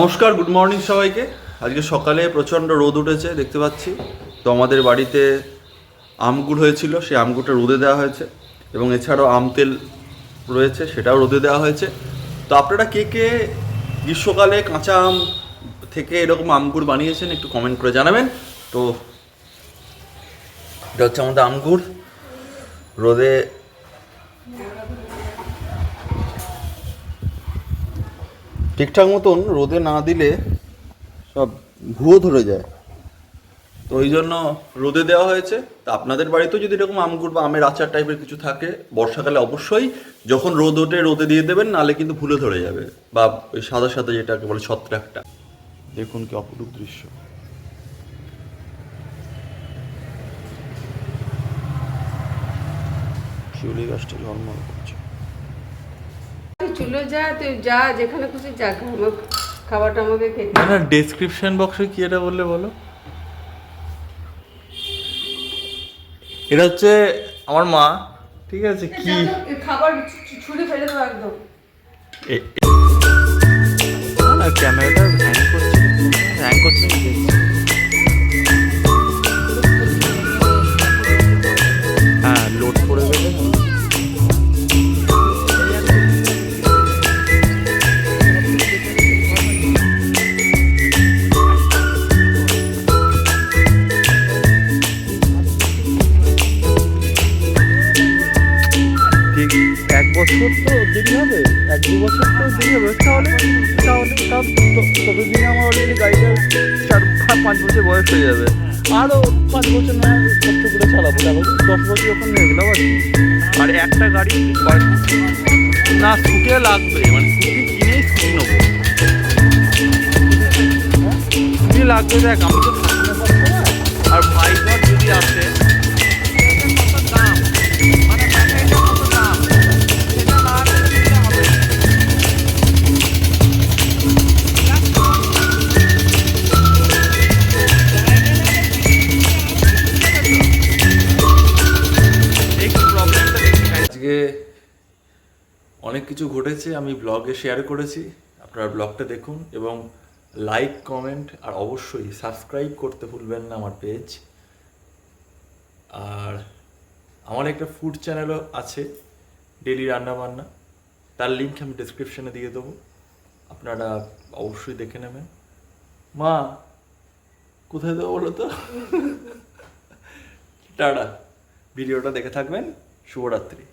নমস্কার, good morning সবাইকে। আজকে সকালে প্রচণ্ড রোদ উঠেছে দেখতে পাচ্ছি। তো আমাদের বাড়িতে আমগুড় হয়েছিল, সেই আমগুড়টা রোদে দেওয়া হয়েছে এবং এছাড়াও আম তেল রয়েছে, সেটাও রোদে দেওয়া হয়েছে। তো আপনারা কে কে গ্রীষ্মকালে কাঁচা আম থেকে এরকম আমগুড় বানিয়েছেন একটু কমেন্ট করে জানাবেন। তো এটা হচ্ছে আমাদের আমগুড় রোদে ঠিকঠাক মতন রোদে না দিলে সব ভুয়ো ধরে যায়, তো ওই জন্য রোদে দেওয়া হয়েছে। তা আপনাদের বাড়িতেও যদি এরকম আমগুড় বা আমের আচার টাইপের কিছু থাকে বর্ষাকালে অবশ্যই যখন রোদ ওঠে রোদে দিয়ে দেবেন, নাহলে কিন্তু ভুলে ধরে যাবে, বা ওই সাদা সাদা যেটাকে বলে ছত্রাকটা। দেখুন কি অপরূপ দৃশ্য। শিউলি গাছটা ঝলমল করছে। চুলো যা, তুই যা যেখানে খুশি যা, খাবারটা আমাকে খেতে। না না, ডেসক্রিপশন বক্সে কি এটা বললে বলো। এটা হচ্ছে আমার মা, ঠিক আছে? কি খাবার ছুঁড়ে ফেলে দেবো একদম। ক্যামেরাটা হ্যাং করছে হ্যাঁ, লোড করে গেলে ঠিক 1 বছর তো দেরি হবে, 1-2 বছর তো দেরি হবে। তাহলে ততদিনে আমার অলরেডি গাড়িটা 4-5 বছর বয়স হয়ে যাবে। আরও 5 বছর না কষ্ট করে চালাবো, তারপর 10 বছর যখন হয়ে গেল আবার। আর একটা গাড়ি না স্কুটি লাগবে, মানে স্কুটি কিনেই স্কুটি নেবো। স্কুটি লাগবে, দেখ আমি তো থাকি না সবসময়। আর ভাই ঘর যদি আসে আজকে অনেক কিছু ঘটেছে, আমি ব্লগে শেয়ার করেছি। আপনারা ব্লগটা দেখুন এবং লাইক, কমেন্ট আর অবশ্যই সাবস্ক্রাইব করতে ভুলবেন না আমার পেজ। আর আমার একটা ফুড চ্যানেলও আছে, ডেলি রান্নাবান্না, তার লিঙ্ক আমি ডেসক্রিপশনে দিয়ে দেবো, আপনারা অবশ্যই দেখে নেবেন। মা কোথায় দেবো বলো তো? টাটা। ভিডিওটা দেখে থাকবেন। শুভরাত্রি।